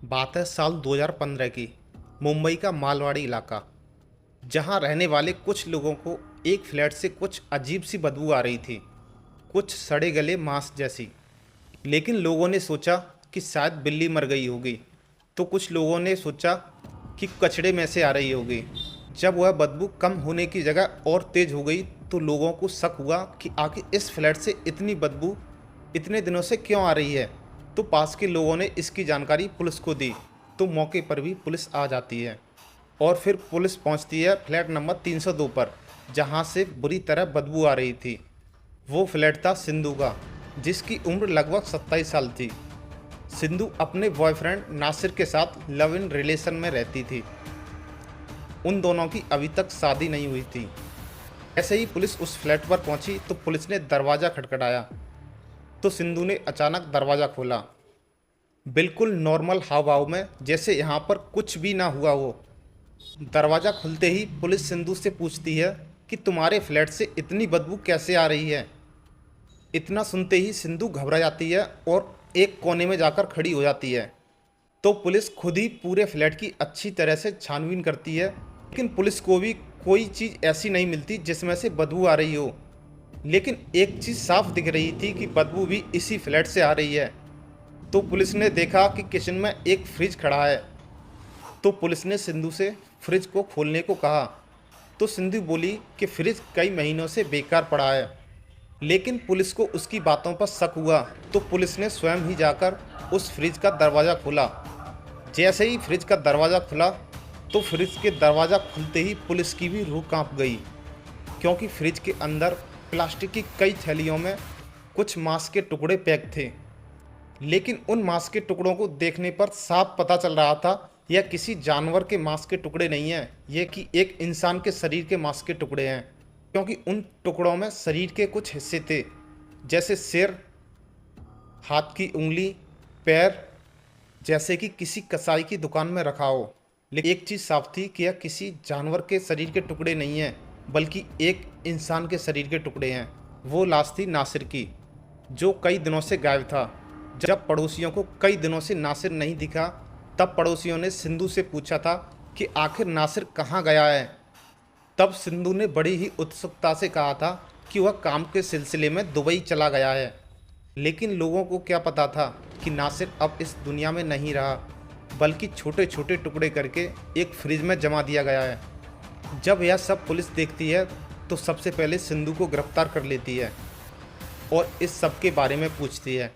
बात है साल 2015 की। मुंबई का मालवाड़ी इलाका, जहां रहने वाले कुछ लोगों को एक फ्लैट से कुछ अजीब सी बदबू आ रही थी, कुछ सड़े गले मांस जैसी। लेकिन लोगों ने सोचा कि शायद बिल्ली मर गई होगी, तो कुछ लोगों ने सोचा कि कचड़े में से आ रही होगी। जब वह बदबू कम होने की जगह और तेज हो गई तो लोगों को शक हुआ कि आखिर इस फ्लैट से इतनी बदबू इतने दिनों से क्यों आ रही है। तो पास के लोगों ने इसकी जानकारी पुलिस को दी, तो मौके पर भी पुलिस आ जाती है और फिर पुलिस पहुंचती है फ्लैट नंबर 302 पर, जहां से बुरी तरह बदबू आ रही थी। वो फ्लैट था सिंधु का, जिसकी उम्र लगभग 27 साल थी। सिंधु अपने बॉयफ्रेंड नासिर के साथ लव इन रिलेशन में रहती थी। उन दोनों की अभी तक शादी नहीं हुई थी। ऐसे ही पुलिस उस फ्लैट पर पहुंची तो पुलिस ने दरवाज़ा खटखटाया, तो सिंधु ने अचानक दरवाज़ा खोला, बिल्कुल नॉर्मल हाव भाव में, जैसे यहाँ पर कुछ भी ना हुआ हो। दरवाज़ा खुलते ही पुलिस सिंधु से पूछती है कि तुम्हारे फ्लैट से इतनी बदबू कैसे आ रही है। इतना सुनते ही सिंधु घबरा जाती है और एक कोने में जाकर खड़ी हो जाती है। तो पुलिस खुद ही पूरे फ्लैट की अच्छी तरह से छानबीन करती है, लेकिन पुलिस को भी कोई चीज़ ऐसी नहीं मिलती जिसमें से बदबू आ रही हो। लेकिन एक चीज़ साफ दिख रही थी कि बदबू भी इसी फ्लैट से आ रही है। तो पुलिस ने देखा कि किचन में एक फ्रिज खड़ा है, तो पुलिस ने सिंधु से फ्रिज को खोलने को कहा। तो सिंधु बोली कि फ्रिज कई महीनों से बेकार पड़ा है। लेकिन पुलिस को उसकी बातों पर शक हुआ, तो पुलिस ने स्वयं ही जाकर उस फ्रिज का दरवाज़ा खोला। जैसे ही फ्रिज का दरवाज़ा खुला तो फ्रिज के दरवाज़ा खुलते ही पुलिस की भी रूह कांप गई, क्योंकि फ्रिज के अंदर प्लास्टिक की कई थैलियों में कुछ मांस के टुकड़े पैक थे। लेकिन उन मांस के टुकड़ों को देखने पर साफ पता चल रहा था यह किसी जानवर के मांस के टुकड़े नहीं हैं, ये कि एक इंसान के शरीर के मांस के टुकड़े हैं। क्योंकि उन टुकड़ों में शरीर के कुछ हिस्से थे, जैसे सिर, हाथ की उंगली, पैर, जैसे कि किसी कसाई की दुकान में रखा हो। लेकिन एक चीज़ साफ थी कि यह किसी जानवर के शरीर के टुकड़े नहीं हैं, बल्कि एक इंसान के शरीर के टुकड़े हैं। वो लाश थी नासिर की, जो कई दिनों से गायब था। जब पड़ोसियों को कई दिनों से नासिर नहीं दिखा, तब पड़ोसियों ने सिंधु से पूछा था कि आखिर नासिर कहाँ गया है। तब सिंधु ने बड़ी ही उत्सुकता से कहा था कि वह काम के सिलसिले में दुबई चला गया है। लेकिन लोगों को क्या पता था कि नासिर अब इस दुनिया में नहीं रहा, बल्कि छोटे छोटे टुकड़े करके एक फ्रिज में जमा दिया गया है। जब यह सब पुलिस देखती है तो सबसे पहले सिंधु को गिरफ्तार कर लेती है और इस सब के बारे में पूछती है।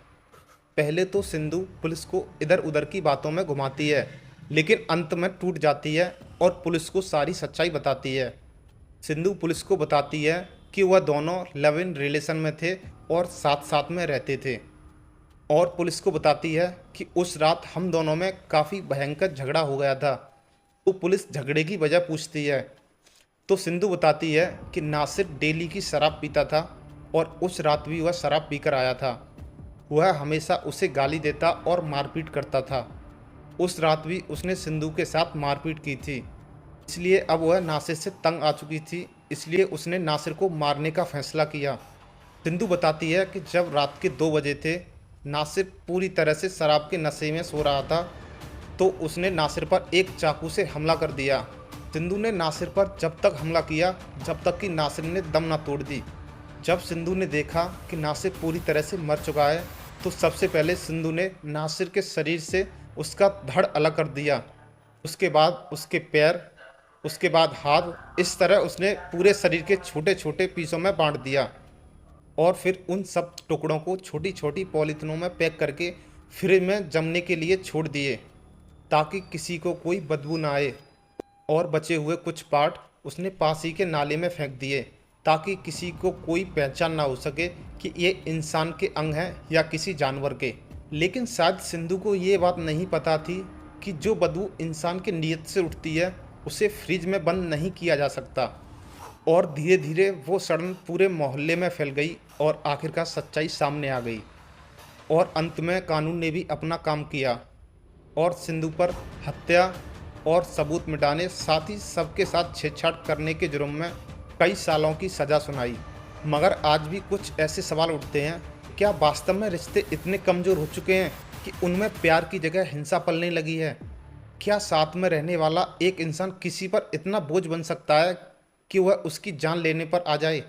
पहले तो सिंधु पुलिस को इधर उधर की बातों में घुमाती है, लेकिन अंत में टूट जाती है और पुलिस को सारी सच्चाई बताती है। सिंधु पुलिस को बताती है कि वह दोनों लव इन रिलेशन में थे और साथ साथ में रहते थे, और पुलिस को बताती है कि उस रात हम दोनों में काफ़ी भयंकर झगड़ा हो गया था। तो पुलिस झगड़े की वजह पूछती है, तो सिंधु बताती है कि नासिर डेली की शराब पीता था और उस रात भी वह शराब पीकर आया था। वह हमेशा उसे गाली देता और मारपीट करता था। उस रात भी उसने सिंधु के साथ मारपीट की थी, इसलिए अब वह नासिर से तंग आ चुकी थी, इसलिए उसने नासिर को मारने का फैसला किया। सिंधु बताती है कि जब रात के 2 बजे थे, नासिर पूरी तरह से शराब के नशे में सो रहा था, तो उसने नासिर पर एक चाकू से हमला कर दिया। सिंधु ने नासिर पर जब तक हमला किया जब तक कि नासिर ने दम न तोड़ दी। जब सिंधु ने देखा कि नासिर पूरी तरह से मर चुका है, तो सबसे पहले सिंधु ने नासिर के शरीर से उसका धड़ अलग कर दिया, उसके बाद उसके पैर, उसके बाद हाथ। इस तरह उसने पूरे शरीर के छोटे छोटे पीसों में बांट दिया और फिर उन सब टुकड़ों को छोटी छोटी पॉलीथिनों में पैक करके फ्रिज में जमने के लिए छोड़ दिए, ताकि किसी को कोई बदबू ना आए। और बचे हुए कुछ पार्ट उसने पास ही के नाले में फेंक दिए, ताकि किसी को कोई पहचान ना हो सके कि ये इंसान के अंग हैं या किसी जानवर के। लेकिन शायद सिंधु को ये बात नहीं पता थी कि जो बदबू इंसान के नीयत से उठती है उसे फ्रिज में बंद नहीं किया जा सकता। और धीरे धीरे वो सड़न पूरे मोहल्ले में फैल गई और आखिरकार सच्चाई सामने आ गई। और अंत में कानून ने भी अपना काम किया और सिंधु पर हत्या और सबूत मिटाने, साथ ही सबके साथ छेड़छाड़ करने के जुर्म में कई सालों की सज़ा सुनाई। मगर आज भी कुछ ऐसे सवाल उठते हैं, क्या वास्तव में रिश्ते इतने कमज़ोर हो चुके हैं कि उनमें प्यार की जगह हिंसा पलने लगी है। क्या साथ में रहने वाला एक इंसान किसी पर इतना बोझ बन सकता है कि वह उसकी जान लेने पर आ जाए?